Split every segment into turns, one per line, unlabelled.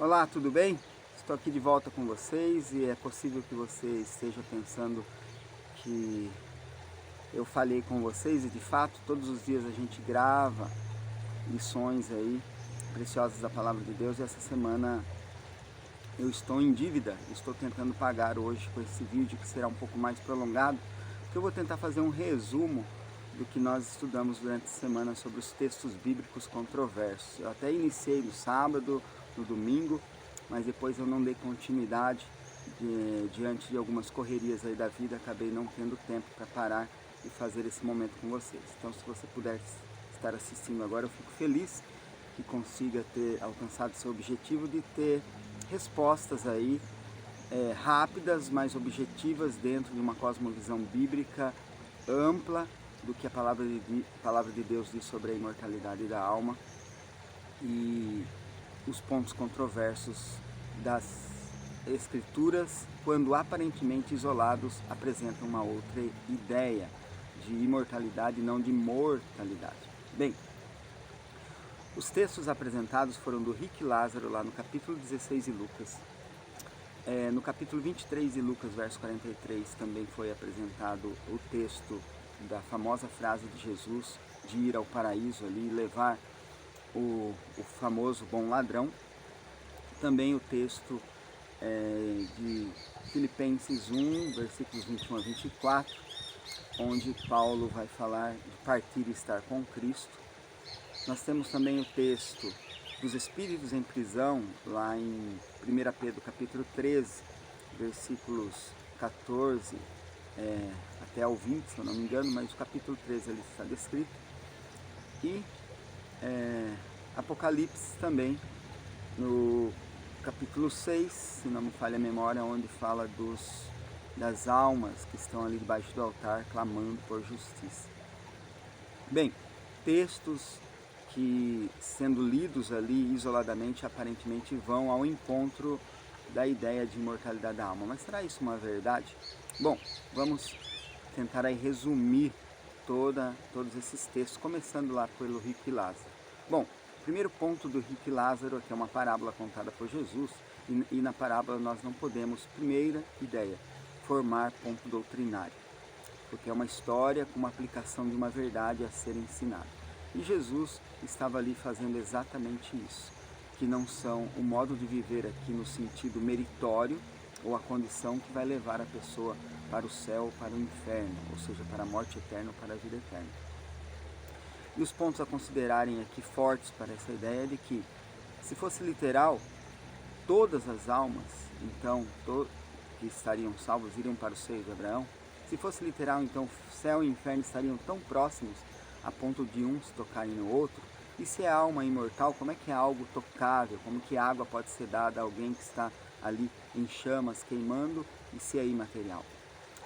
Olá, tudo bem? Estou aqui de volta com vocês e é possível que você esteja pensando que eu falhei com vocês e de fato todos os dias a gente grava lições aí preciosas da Palavra de Deus e essa semana eu estou em dívida, estou tentando pagar hoje com esse vídeo que será um pouco mais prolongado, porque eu vou tentar fazer um resumo do que nós estudamos durante a semana sobre os textos bíblicos controversos. Eu até iniciei no sábado, no domingo, mas depois eu não dei continuidade diante de algumas correrias aí da vida, acabei não tendo tempo para parar e fazer esse momento com vocês. Então, se você puder estar assistindo agora, eu fico feliz que consiga ter alcançado seu objetivo de ter respostas aí rápidas, mas objetivas dentro de uma cosmovisão bíblica ampla do que a palavra de Deus diz sobre a imortalidade da alma e os pontos controversos das escrituras, quando aparentemente isolados, apresentam uma outra ideia de imortalidade e não de mortalidade. Bem, os textos apresentados foram do Rick Lázaro, lá no capítulo 16 de Lucas. No capítulo 23 de Lucas, verso 43, também foi apresentado o texto da famosa frase de Jesus de ir ao paraíso ali e levar o famoso bom ladrão. Também o texto de Filipenses 1, versículos 21 a 24, onde Paulo vai falar de partir e estar com Cristo. Nós temos também o texto dos espíritos em prisão, lá em 1 Pedro capítulo 13, versículos 14 até ao 20, se eu não me engano, mas o capítulo 13 ali está descrito. E Apocalipse também, no capítulo 6, se não me falha a memória, onde fala das almas que estão ali debaixo do altar clamando por justiça. Bem, textos que, sendo lidos ali isoladamente, aparentemente vão ao encontro da ideia de imortalidade da alma. Mas será isso uma verdade? Bom, vamos tentar aí resumir todos esses textos, começando lá pelo rico e Lázaro. Bom, o primeiro ponto do rico e Lázaro, que é uma parábola contada por Jesus, e na parábola nós não podemos, primeira ideia, formar ponto doutrinário, porque é uma história com uma aplicação de uma verdade a ser ensinada. E Jesus estava ali fazendo exatamente isso, que não são o modo de viver aqui no sentido meritório, ou a condição que vai levar a pessoa para o céu ou para o inferno, ou seja, para a morte eterna ou para a vida eterna. E os pontos a considerarem aqui fortes para essa ideia é de que, se fosse literal, todas as almas, então, que estariam salvos, iriam para o seio de Abraão. Se fosse literal, então, céu e inferno estariam tão próximos a ponto de um se tocarem no outro. E se é alma imortal, como é que é algo tocável? Como que água pode ser dada a alguém que está ali em chamas, queimando, e se é imaterial?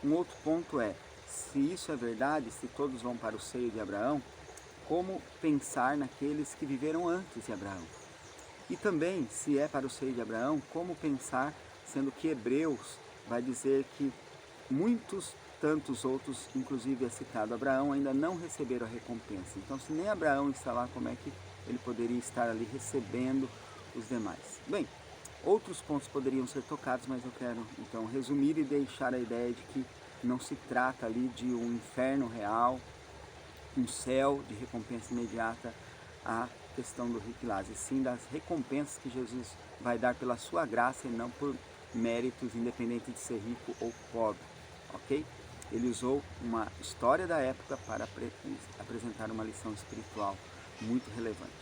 Um outro ponto é, se isso é verdade, se todos vão para o seio de Abraão, como pensar naqueles que viveram antes de Abraão? E também, se é para o seio de Abraão, como pensar, sendo que Hebreus vai dizer que muitos tantos outros, inclusive é citado Abraão, ainda não receberam a recompensa. Então, se nem Abraão está lá, como é que ele poderia estar ali recebendo os demais? Bem, outros pontos poderiam ser tocados, mas eu quero então resumir e deixar a ideia de que não se trata ali de um inferno real, um céu de recompensa imediata, a questão do rico e Lázaro, sim das recompensas que Jesus vai dar pela sua graça e não por méritos, independente de ser rico ou pobre, ok? Ele usou uma história da época para apresentar uma lição espiritual muito relevante.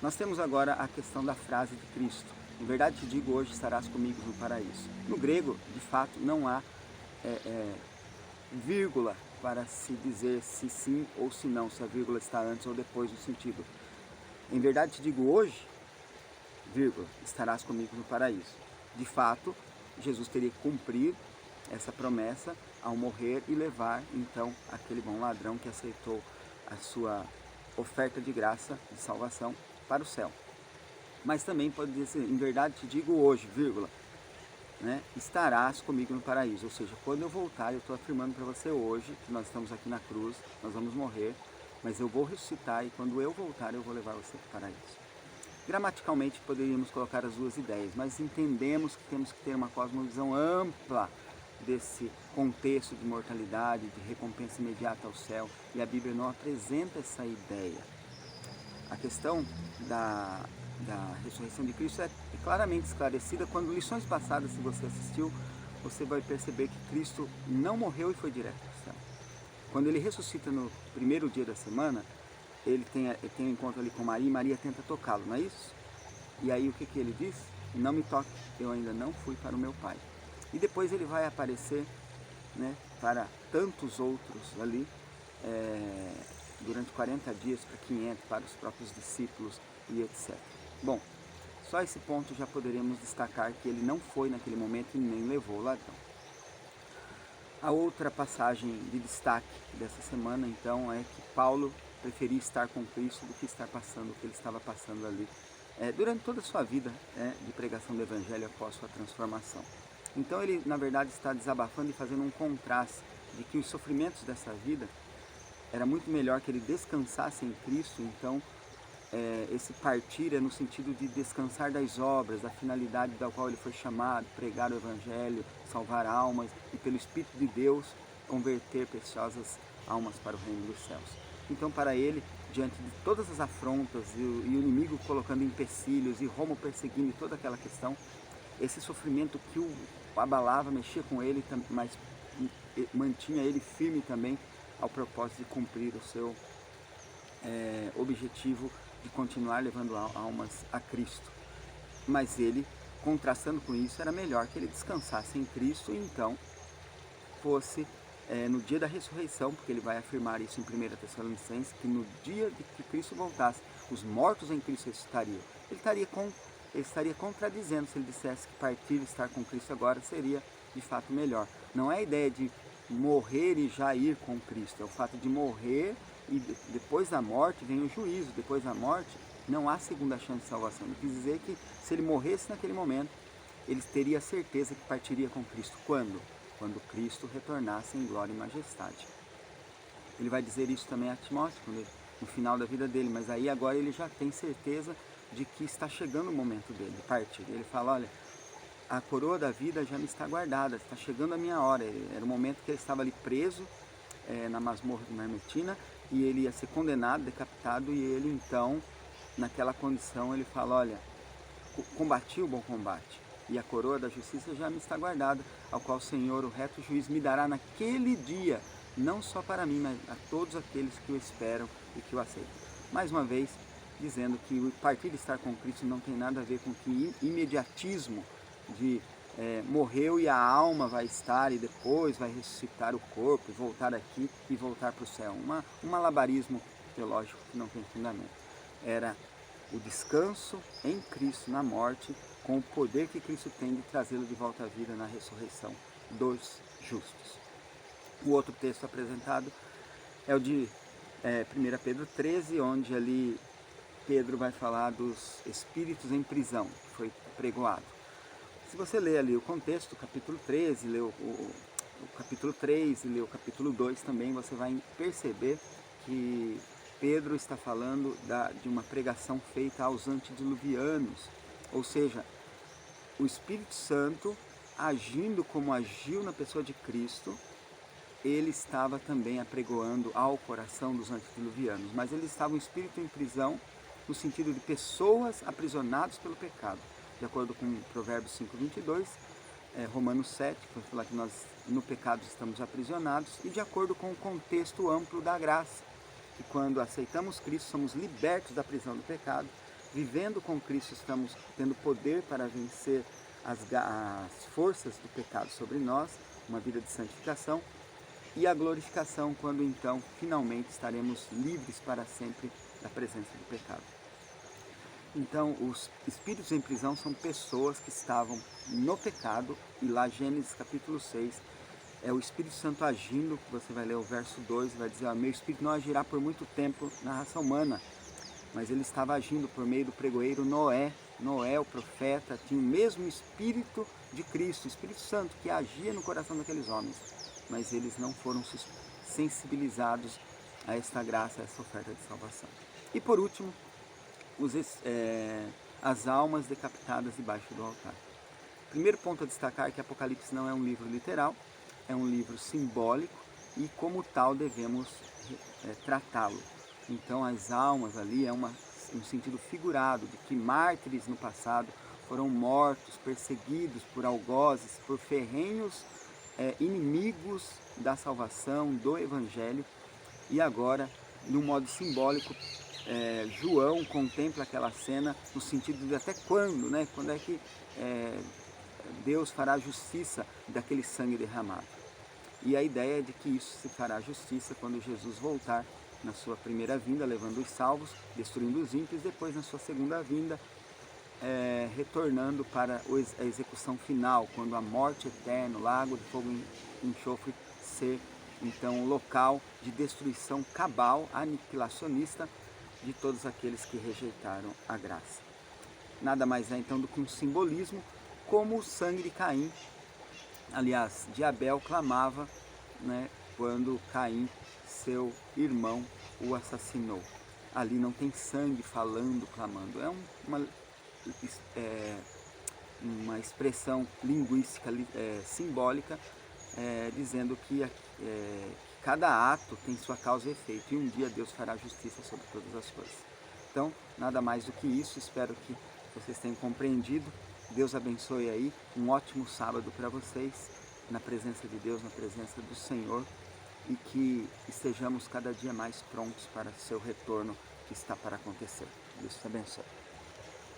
Nós temos agora a questão da frase de Cristo. Em verdade te digo, hoje estarás comigo no paraíso. No grego, de fato, não há vírgula para se dizer se sim ou se não, se a vírgula está antes ou depois do sentido. Em verdade te digo hoje, vírgula, estarás comigo no paraíso. De fato, Jesus teria que cumprir essa promessa ao morrer e levar então aquele bom ladrão que aceitou a sua oferta de graça, de salvação, para o céu. Mas também pode dizer, em verdade te digo hoje, vírgula, né, estarás comigo no paraíso. Ou seja, quando eu voltar, eu estou afirmando para você hoje, que nós estamos aqui na cruz, nós vamos morrer, mas eu vou ressuscitar e quando eu voltar, eu vou levar você para o paraíso. gramaticalmente poderíamos colocar as duas ideias, mas entendemos que temos que ter uma cosmovisão ampla desse contexto de mortalidade, de recompensa imediata ao céu, e a Bíblia não apresenta essa ideia. A questão da ressurreição de Cristo é claramente esclarecida quando lições passadas, se você assistiu, você vai perceber que Cristo não morreu e foi direto ao céu. Quando ele ressuscita no primeiro dia da semana, ele tem um encontro ali com Maria e Maria tenta tocá-lo, não é isso? E aí o que ele diz? Não me toque, eu ainda não fui para o meu Pai. E depois ele vai aparecer, né, para tantos outros ali, durante 40 dias, para 500, para os próprios discípulos e etc. Bom, só esse ponto já poderemos destacar que ele não foi naquele momento e nem levou o ladrão. A outra passagem de destaque dessa semana, então, é que Paulo preferia estar com Cristo do que estar passando o que ele estava passando ali durante toda a sua vida de pregação do Evangelho após sua transformação. Então ele, na verdade, está desabafando e fazendo um contraste de que os sofrimentos dessa vida era muito melhor que ele descansasse em Cristo. Então esse partir é no sentido de descansar das obras, da finalidade da qual ele foi chamado, pregar o Evangelho, salvar almas e pelo Espírito de Deus converter preciosas almas para o reino dos céus. Então para ele, diante de todas as afrontas e o inimigo colocando empecilhos e Roma perseguindo e toda aquela questão, esse sofrimento que o abalava, mexia com ele, mas mantinha ele firme também ao propósito de cumprir o seu objetivo de continuar levando almas a Cristo. Mas ele, contrastando com isso, era melhor que ele descansasse em Cristo e então fosse no dia da ressurreição, porque ele vai afirmar isso em 1 Tessalonicenses, que no dia de que Cristo voltasse, os mortos em Cristo ressuscitariam. Ele estaria contradizendo se ele dissesse que partir e estar com Cristo agora seria de fato melhor. Não é a ideia de morrer e já ir com Cristo, é o fato de morrer e depois da morte vem o juízo. Depois da morte não há segunda chance de salvação. Ele quis dizer que se ele morresse naquele momento, ele teria certeza que partiria com Cristo. Quando? Quando Cristo retornasse em glória e majestade. Ele vai dizer isso também a Timóteo no final da vida dele, mas aí agora ele já tem certeza de que está chegando o momento dele de partir. Ele fala, olha, a coroa da vida já me está guardada, está chegando a minha hora. Era o momento que ele estava ali preso na masmorra de Marmetina, e ele ia ser condenado, decapitado, e ele então, naquela condição, ele fala, olha, combati o bom combate, e a coroa da justiça já me está guardada, ao qual o Senhor, o reto juiz, me dará naquele dia, não só para mim, mas a todos aqueles que o esperam e que o aceitam. Mais uma vez, dizendo que o partir de estar com Cristo não tem nada a ver com que imediatismo de morreu e a alma vai estar e depois vai ressuscitar o corpo e voltar aqui e voltar para o céu. Um malabarismo teológico que não tem fundamento. Era o descanso em Cristo na morte, com o poder que Cristo tem de trazê-lo de volta à vida na ressurreição dos justos. O outro texto apresentado é o de 1 Pedro 13, onde ali Pedro vai falar dos espíritos em prisão, que foi pregoado. Se você ler ali o contexto, o capítulo 13, lê o capítulo 3 e lê o capítulo 2 também, você vai perceber que Pedro está falando de uma pregação feita aos antediluvianos, ou seja, o Espírito Santo agindo como agiu na pessoa de Cristo, ele estava também apregoando ao coração dos antediluvianos, mas eles estavam espírito em prisão no sentido de pessoas aprisionadas pelo pecado. De acordo com Provérbios 5:22, Romanos 7, vai falar que nós no pecado estamos aprisionados, e de acordo com o contexto amplo da graça, que quando aceitamos Cristo somos libertos da prisão do pecado, vivendo com Cristo estamos tendo poder para vencer as forças do pecado sobre nós, uma vida de santificação, e a glorificação quando então finalmente estaremos livres para sempre da presença do pecado. Então, os espíritos em prisão são pessoas que estavam no pecado, e lá Gênesis capítulo 6, é o Espírito Santo agindo, que você vai ler o verso 2, vai dizer, meu Espírito não agirá por muito tempo na raça humana, mas ele estava agindo por meio do pregoeiro Noé. Noé, o profeta, tinha o mesmo Espírito de Cristo, o Espírito Santo, que agia no coração daqueles homens, mas eles não foram sensibilizados a esta graça, a essa oferta de salvação. E por último, as almas decapitadas debaixo do altar. Primeiro ponto a destacar é que Apocalipse não é um livro literal, é um livro simbólico e como tal devemos tratá-lo. Então as almas ali é um sentido figurado de que mártires no passado foram mortos, perseguidos por algozes, por ferrenhos inimigos da salvação, do Evangelho, e agora, de um modo simbólico, João contempla aquela cena no sentido de até quando, né? Quando é que Deus fará justiça daquele sangue derramado. E a ideia é de que isso se fará justiça quando Jesus voltar na sua primeira vinda, levando os salvos, destruindo os ímpios, depois na sua segunda vinda, retornando para a execução final, quando a morte eterna, o lago de fogo e enxofre, ser então o local de destruição cabal, aniquilacionista, de todos aqueles que rejeitaram a graça. Nada mais é então do que um simbolismo, como o sangue de Caim, aliás, de Abel, clamava, né, quando Caim, seu irmão, o assassinou. Ali não tem sangue falando, clamando, é uma expressão linguística simbólica, dizendo que cada ato tem sua causa e efeito, e um dia Deus fará justiça sobre todas as coisas. Então, nada mais do que isso, espero que vocês tenham compreendido. Deus abençoe aí, um ótimo sábado para vocês, na presença de Deus, na presença do Senhor, e que estejamos cada dia mais prontos para seu retorno que está para acontecer. Deus te abençoe.